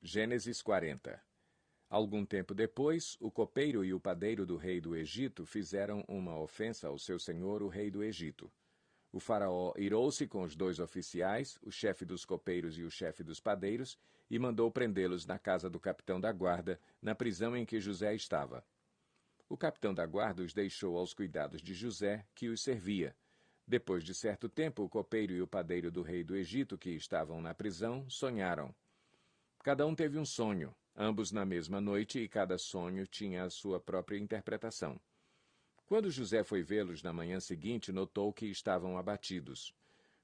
Gênesis 40. Algum tempo depois, o copeiro e o padeiro do rei do Egito fizeram uma ofensa ao seu senhor, o rei do Egito. O faraó irou-se com os dois oficiais, o chefe dos copeiros e o chefe dos padeiros, e mandou prendê-los na casa do capitão da guarda, na prisão em que José estava. O capitão da guarda os deixou aos cuidados de José, que os servia. Depois de certo tempo, o copeiro e o padeiro do rei do Egito, que estavam na prisão, sonharam. Cada um teve um sonho, ambos na mesma noite, e cada sonho tinha a sua própria interpretação. Quando José foi vê-los na manhã seguinte, notou que estavam abatidos.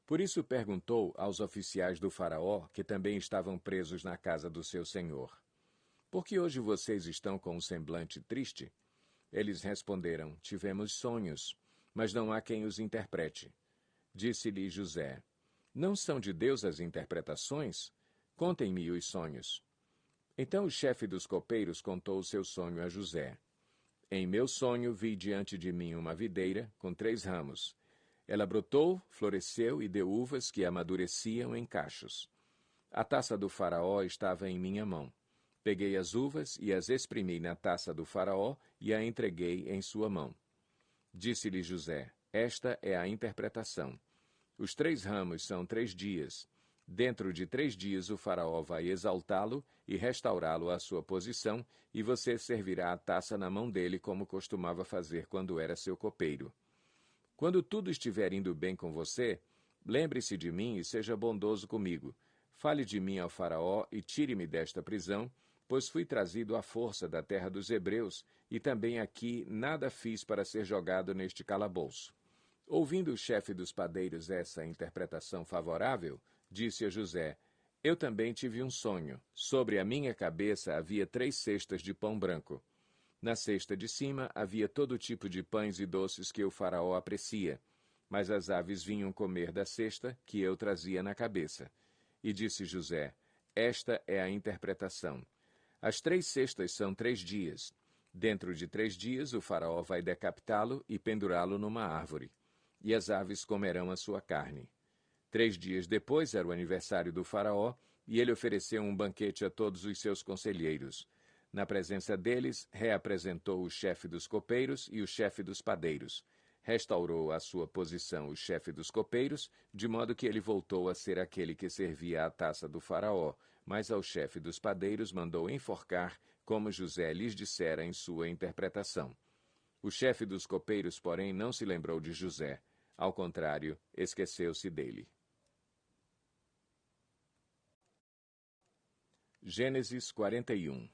Por isso perguntou aos oficiais do faraó, que também estavam presos na casa do seu senhor: Por que hoje vocês estão com um semblante triste? Eles responderam: Tivemos sonhos, mas não há quem os interprete. Disse-lhe José: Não são de Deus as interpretações? Contem-me os sonhos. Então o chefe dos copeiros contou o seu sonho a José. Em meu sonho vi diante de mim uma videira com 3 ramos. Ela brotou, floresceu e deu uvas que amadureciam em cachos. A taça do faraó estava em minha mão. Peguei as uvas e as exprimi na taça do faraó e a entreguei em sua mão. Disse-lhe José: Esta é a interpretação. Os 3 ramos são 3 dias. Dentro de 3 dias o faraó vai exaltá-lo e restaurá-lo à sua posição, e você servirá a taça na mão dele como costumava fazer quando era seu copeiro. Quando tudo estiver indo bem com você, lembre-se de mim e seja bondoso comigo. Fale de mim ao faraó e tire-me desta prisão, pois fui trazido à força da terra dos hebreus, e também aqui nada fiz para ser jogado neste calabouço. Ouvindo o chefe dos padeiros essa interpretação favorável, disse a José: Eu também tive um sonho. Sobre a minha cabeça havia 3 cestas de pão branco. Na cesta de cima havia todo tipo de pães e doces que o faraó aprecia, mas as aves vinham comer da cesta que eu trazia na cabeça. E disse José: Esta é a interpretação. As 3 cestas são 3 dias. Dentro de 3 dias o faraó vai decapitá-lo e pendurá-lo numa árvore, e as aves comerão a sua carne. 3 dias depois era o aniversário do faraó, e ele ofereceu um banquete a todos os seus conselheiros. Na presença deles, reapresentou o chefe dos copeiros e o chefe dos padeiros. Restaurou à sua posição o chefe dos copeiros, de modo que ele voltou a ser aquele que servia a taça do faraó, mas ao chefe dos padeiros mandou enforcar, como José lhes dissera em sua interpretação. O chefe dos copeiros, porém, não se lembrou de José. Ao contrário, esqueceu-se dele. Gênesis 41.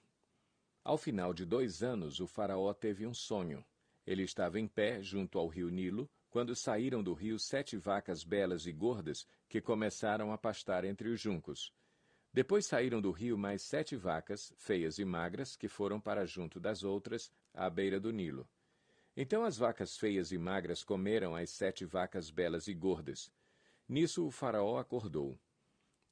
Ao final de 2 anos, o faraó teve um sonho. Ele estava em pé, junto ao rio Nilo, quando saíram do rio 7 vacas belas e gordas, que começaram a pastar entre os juncos. Depois saíram do rio mais 7 vacas, feias e magras, que foram para junto das outras, à beira do Nilo. Então as vacas feias e magras comeram as 7 vacas belas e gordas. Nisso o faraó acordou.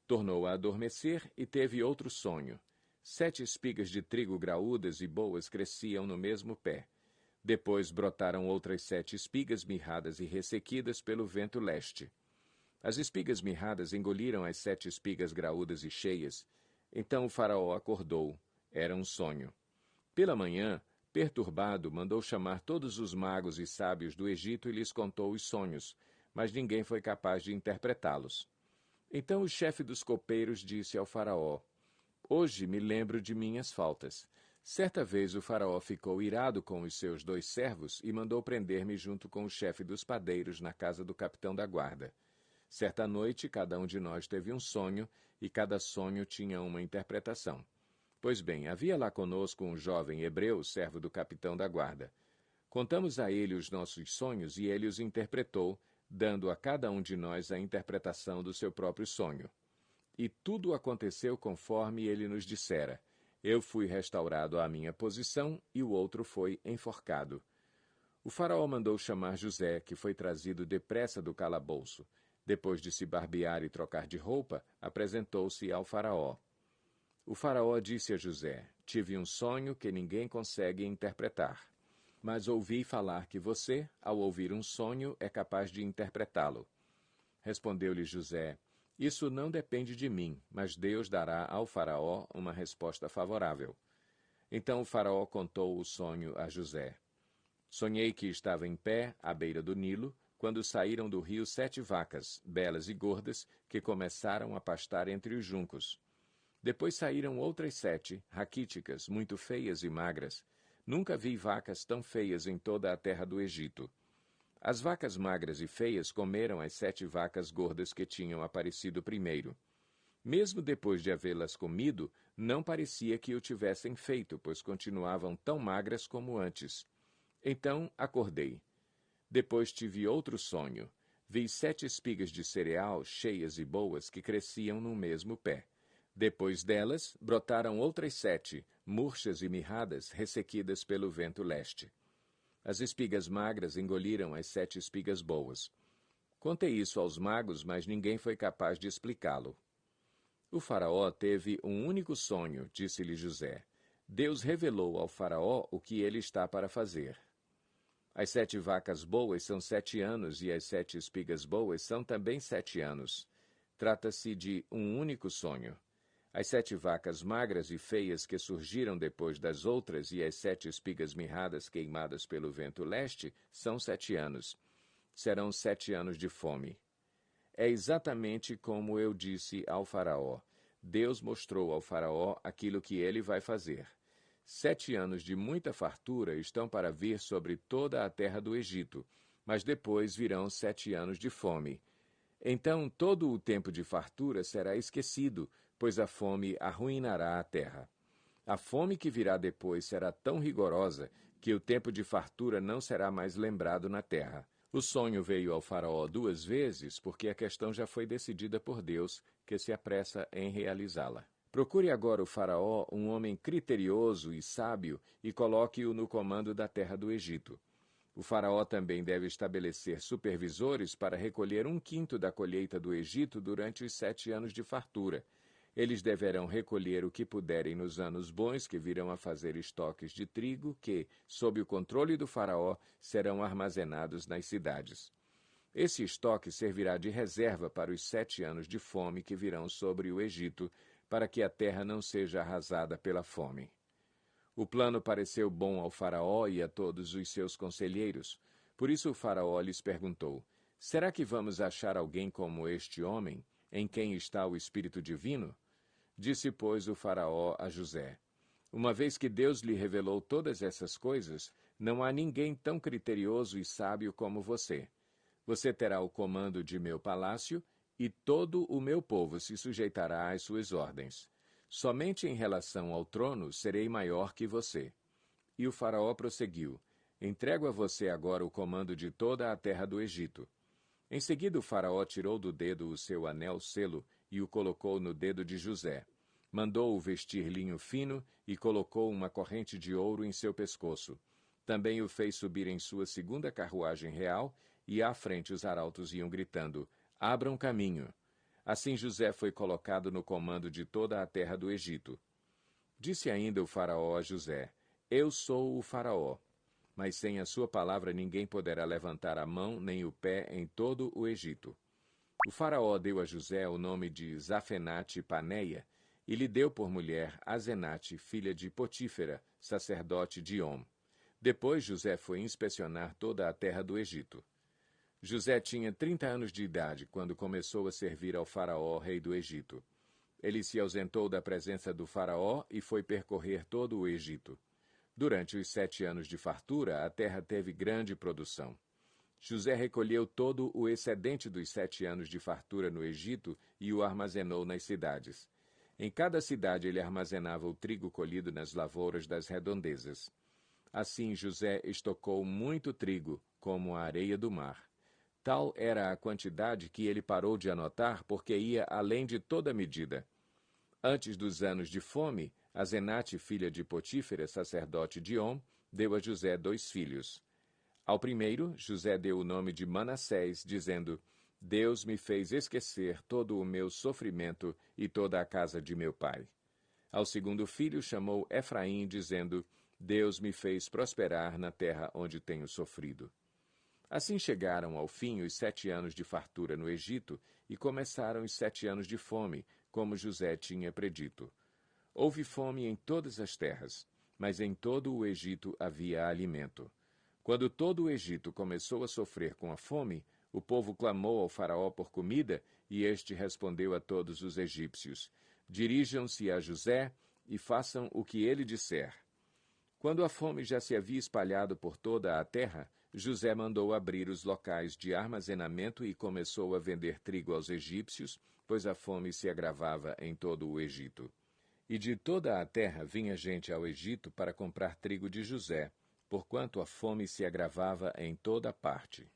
Tornou a adormecer e teve outro sonho. 7 espigas de trigo graúdas e boas cresciam no mesmo pé. Depois brotaram outras 7 espigas mirradas e ressequidas pelo vento leste. As espigas mirradas engoliram as 7 espigas graúdas e cheias. Então o faraó acordou. Era um sonho. Pela manhã, perturbado, mandou chamar todos os magos e sábios do Egito e lhes contou os sonhos, mas ninguém foi capaz de interpretá-los. Então o chefe dos copeiros disse ao faraó: Hoje me lembro de minhas faltas. Certa vez o faraó ficou irado com os seus 2 servos e mandou prender-me junto com o chefe dos padeiros na casa do capitão da guarda. Certa noite, cada um de nós teve um sonho, e cada sonho tinha uma interpretação. Pois bem, havia lá conosco um jovem hebreu, servo do capitão da guarda. Contamos a ele os nossos sonhos e ele os interpretou, dando a cada um de nós a interpretação do seu próprio sonho. E tudo aconteceu conforme ele nos dissera. Eu fui restaurado à minha posição e o outro foi enforcado. O faraó mandou chamar José, que foi trazido depressa do calabouço. Depois de se barbear e trocar de roupa, apresentou-se ao faraó. O faraó disse a José: Tive um sonho que ninguém consegue interpretar. Mas ouvi falar que você, ao ouvir um sonho, é capaz de interpretá-lo. Respondeu-lhe José: Isso não depende de mim, mas Deus dará ao faraó uma resposta favorável. Então o faraó contou o sonho a José. Sonhei que estava em pé, à beira do Nilo, quando saíram do rio 7 vacas, belas e gordas, que começaram a pastar entre os juncos. Depois saíram outras 7, raquíticas, muito feias e magras. Nunca vi vacas tão feias em toda a terra do Egito. As vacas magras e feias comeram as 7 vacas gordas que tinham aparecido primeiro. Mesmo depois de havê-las comido, não parecia que o tivessem feito, pois continuavam tão magras como antes. Então acordei. Depois tive outro sonho. Vi 7 espigas de cereal cheias e boas que cresciam no mesmo pé. Depois delas, brotaram outras 7, murchas e mirradas, ressequidas pelo vento leste. As espigas magras engoliram as 7 espigas boas. Contei isso aos magos, mas ninguém foi capaz de explicá-lo. O faraó teve um único sonho, disse-lhe José. Deus revelou ao faraó o que ele está para fazer. As 7 vacas boas são 7 anos e as 7 espigas boas são também 7 anos. Trata-se de um único sonho. As 7 vacas magras e feias que surgiram depois das outras e as 7 espigas mirradas queimadas pelo vento leste são 7 anos. Serão 7 anos de fome. É exatamente como eu disse ao faraó. Deus mostrou ao faraó aquilo que ele vai fazer. 7 anos de muita fartura estão para vir sobre toda a terra do Egito, mas depois virão 7 anos de fome. Então todo o tempo de fartura será esquecido, pois a fome arruinará a terra. A fome que virá depois será tão rigorosa que o tempo de fartura não será mais lembrado na terra. O sonho veio ao faraó 2 vezes, porque a questão já foi decidida por Deus, que se apressa em realizá-la. Procure agora o faraó um homem criterioso e sábio e coloque-o no comando da terra do Egito. O faraó também deve estabelecer supervisores para recolher 1/5 da colheita do Egito durante os 7 anos de fartura. Eles deverão recolher o que puderem nos anos bons, que virão a fazer estoques de trigo que, sob o controle do faraó, serão armazenados nas cidades. Esse estoque servirá de reserva para os 7 anos de fome que virão sobre o Egito, para que a terra não seja arrasada pela fome. O plano pareceu bom ao faraó e a todos os seus conselheiros. Por isso o faraó lhes perguntou, será que vamos achar alguém como este homem, em quem está o Espírito Divino? Disse, pois, o faraó a José, uma vez que Deus lhe revelou todas essas coisas, não há ninguém tão criterioso e sábio como você. Você terá o comando de meu palácio e todo o meu povo se sujeitará às suas ordens. Somente em relação ao trono serei maior que você. E o faraó prosseguiu, entrego a você agora o comando de toda a terra do Egito. Em seguida o faraó tirou do dedo o seu anel-selo e o colocou no dedo de José. Mandou-o vestir linho fino e colocou uma corrente de ouro em seu pescoço. Também o fez subir em sua segunda carruagem real e à frente os arautos iam gritando, abram caminho. Assim José foi colocado no comando de toda a terra do Egito. Disse ainda o faraó a José, eu sou o faraó, mas sem a sua palavra ninguém poderá levantar a mão nem o pé em todo o Egito. O faraó deu a José o nome de Zafenate-Paneia e lhe deu por mulher Azenate, filha de Potífera, sacerdote de On. Depois José foi inspecionar toda a terra do Egito. José tinha 30 anos de idade quando começou a servir ao faraó, rei do Egito. Ele se ausentou da presença do faraó e foi percorrer todo o Egito. Durante os 7 anos de fartura, a terra teve grande produção. José recolheu todo o excedente dos 7 anos de fartura no Egito e o armazenou nas cidades. Em cada cidade ele armazenava o trigo colhido nas lavouras das redondezas. Assim José estocou muito trigo, como a areia do mar. Tal era a quantidade que ele parou de anotar porque ia além de toda medida. Antes dos anos de fome, Azenate, filha de Potífera, sacerdote de On, deu a José 2 filhos. Ao primeiro, José deu o nome de Manassés, dizendo, Deus me fez esquecer todo o meu sofrimento e toda a casa de meu pai. Ao segundo filho chamou Efraim, dizendo, Deus me fez prosperar na terra onde tenho sofrido. Assim chegaram ao fim os 7 anos de fartura no Egito, e começaram os 7 anos de fome, como José tinha predito. Houve fome em todas as terras, mas em todo o Egito havia alimento. Quando todo o Egito começou a sofrer com a fome, o povo clamou ao faraó por comida, e este respondeu a todos os egípcios: dirijam-se a José e façam o que ele disser. Quando a fome já se havia espalhado por toda a terra, José mandou abrir os locais de armazenamento e começou a vender trigo aos egípcios, pois a fome se agravava em todo o Egito. E de toda a terra vinha gente ao Egito para comprar trigo de José, porquanto a fome se agravava em toda parte.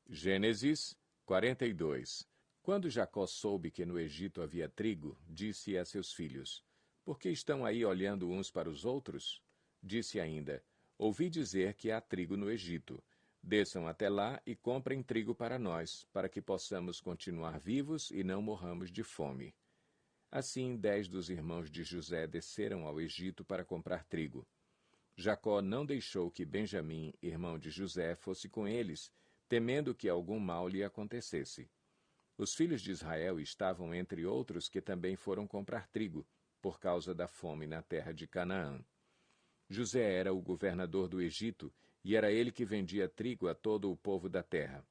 Gênesis 42. Quando Jacó soube que no Egito havia trigo, disse a seus filhos: por que estão aí olhando uns para os outros? Disse ainda: ouvi dizer que há trigo no Egito. Desçam até lá e comprem trigo para nós, para que possamos continuar vivos e não morramos de fome. Assim 10 dos irmãos de José desceram ao Egito para comprar trigo. Jacó não deixou que Benjamim, irmão de José, fosse com eles, temendo que algum mal lhe acontecesse. Os filhos de Israel estavam entre outros que também foram comprar trigo, por causa da fome na terra de Canaã. José era o governador do Egito, e era ele que vendia trigo a todo o povo da terra.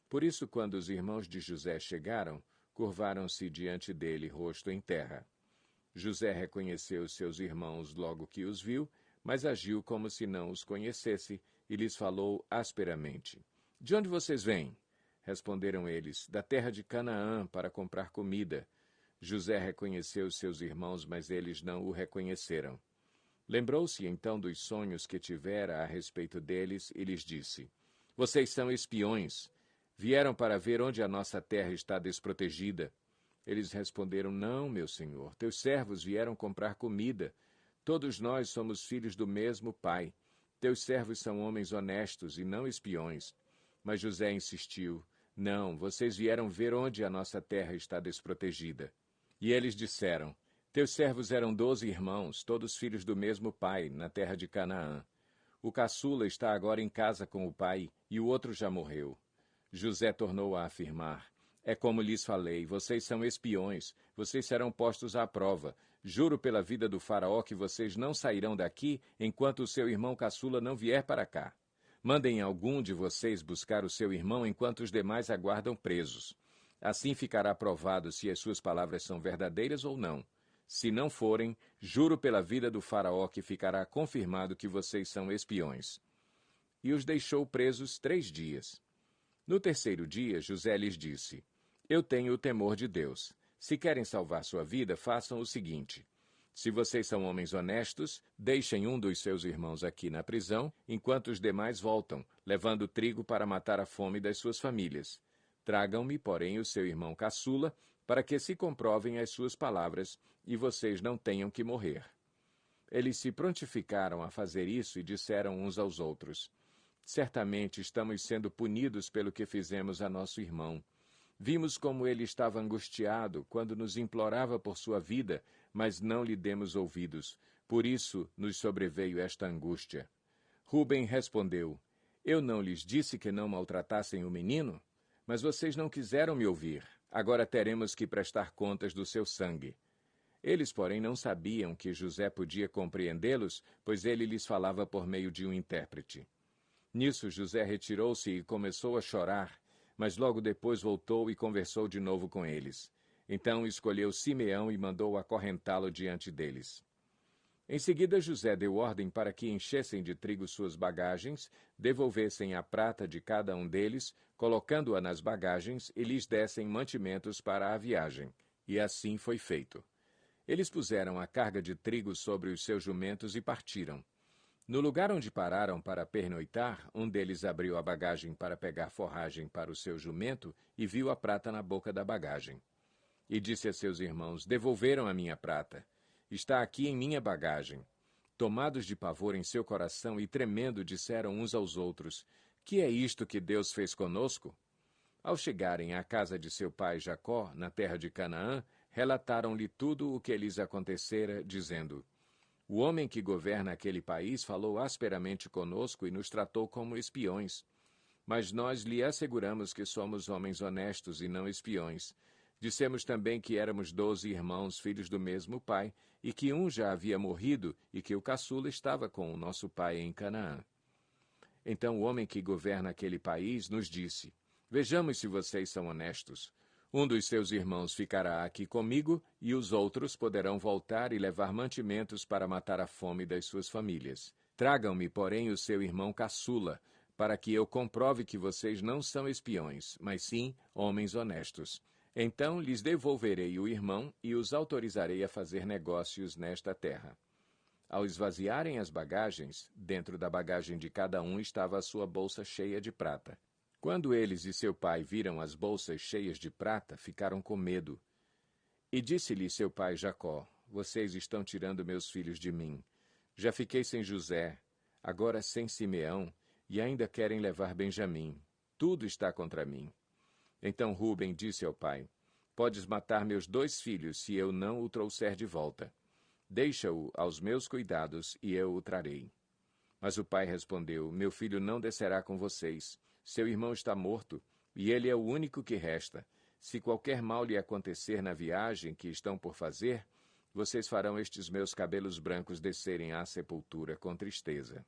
Por isso, quando os irmãos de José chegaram, curvaram-se diante dele, rosto em terra. José reconheceu seus irmãos logo que os viu, mas agiu como se não os conhecesse, e lhes falou asperamente. De onde vocês vêm? Responderam eles, da terra de Canaã, para comprar comida. José reconheceu seus irmãos, mas eles não o reconheceram. Lembrou-se então dos sonhos que tivera a respeito deles e lhes disse: vocês são espiões. Vieram para ver onde a nossa terra está desprotegida. Eles responderam: não, meu senhor, teus servos vieram comprar comida. Todos nós somos filhos do mesmo pai. Teus servos são homens honestos e não espiões. Mas José insistiu: não, vocês vieram ver onde a nossa terra está desprotegida. E eles disseram: teus servos eram 12 irmãos, todos filhos do mesmo pai, na terra de Canaã. O caçula está agora em casa com o pai, e o outro já morreu. José tornou a afirmar: é como lhes falei, vocês são espiões, vocês serão postos à prova. Juro pela vida do faraó que vocês não sairão daqui enquanto o seu irmão caçula não vier para cá. Mandem algum de vocês buscar o seu irmão enquanto os demais aguardam presos. Assim ficará provado se as suas palavras são verdadeiras ou não. Se não forem, juro pela vida do faraó que ficará confirmado que vocês são espiões. E os deixou presos 3 dias. No terceiro dia, José lhes disse: eu tenho o temor de Deus. Se querem salvar sua vida, façam o seguinte: se vocês são homens honestos, deixem um dos seus irmãos aqui na prisão, enquanto os demais voltam, levando trigo para matar a fome das suas famílias. Tragam-me, porém, o seu irmão caçula, para que se comprovem as suas palavras, e vocês não tenham que morrer. Eles se prontificaram a fazer isso e disseram uns aos outros: certamente estamos sendo punidos pelo que fizemos a nosso irmão. Vimos como ele estava angustiado quando nos implorava por sua vida, mas não lhe demos ouvidos. Por isso nos sobreveio esta angústia. Rúben respondeu: eu não lhes disse que não maltratassem o menino? Mas vocês não quiseram me ouvir. Agora teremos que prestar contas do seu sangue. Eles, porém, não sabiam que José podia compreendê-los, pois ele lhes falava por meio de um intérprete. Nisso, José retirou-se e começou a chorar, mas logo depois voltou e conversou de novo com eles. Então escolheu Simeão e mandou acorrentá-lo diante deles. Em seguida, José deu ordem para que enchessem de trigo suas bagagens, devolvessem a prata de cada um deles, colocando-a nas bagagens, e lhes dessem mantimentos para a viagem. E assim foi feito. Eles puseram a carga de trigo sobre os seus jumentos e partiram. No lugar onde pararam para pernoitar, um deles abriu a bagagem para pegar forragem para o seu jumento e viu a prata na boca da bagagem. E disse a seus irmãos: devolveram a minha prata. Está aqui em minha bagagem. Tomados de pavor em seu coração e tremendo, disseram uns aos outros: que é isto que Deus fez conosco? Ao chegarem à casa de seu pai Jacó, na terra de Canaã, relataram-lhe tudo o que lhes acontecera, dizendo: O homem que governa aquele país falou asperamente conosco e nos tratou como espiões. Mas nós lhe asseguramos que somos homens honestos e não espiões. Dissemos também que éramos 12 irmãos, filhos do mesmo pai, e que um já havia morrido e que o caçula estava com o nosso pai em Canaã. Então o homem que governa aquele país nos disse: Vejamos se vocês são honestos. Um dos seus irmãos ficará aqui comigo e os outros poderão voltar e levar mantimentos para matar a fome das suas famílias. Tragam-me, porém, o seu irmão caçula, para que eu comprove que vocês não são espiões, mas sim homens honestos. Então lhes devolverei o irmão e os autorizarei a fazer negócios nesta terra. Ao esvaziarem as bagagens, dentro da bagagem de cada um estava a sua bolsa cheia de prata. Quando eles e seu pai viram as bolsas cheias de prata, ficaram com medo. E disse-lhe seu pai Jacó: Vocês estão tirando meus filhos de mim. Já fiquei sem José, agora sem Simeão, e ainda querem levar Benjamim. Tudo está contra mim. Então Rúben disse ao pai: Podes matar meus 2 filhos, se eu não o trouxer de volta. Deixa-o aos meus cuidados, e eu o trarei. Mas o pai respondeu: Meu filho não descerá com vocês. Seu irmão está morto, e ele é o único que resta. Se qualquer mal lhe acontecer na viagem que estão por fazer, vocês farão estes meus cabelos brancos descerem à sepultura com tristeza.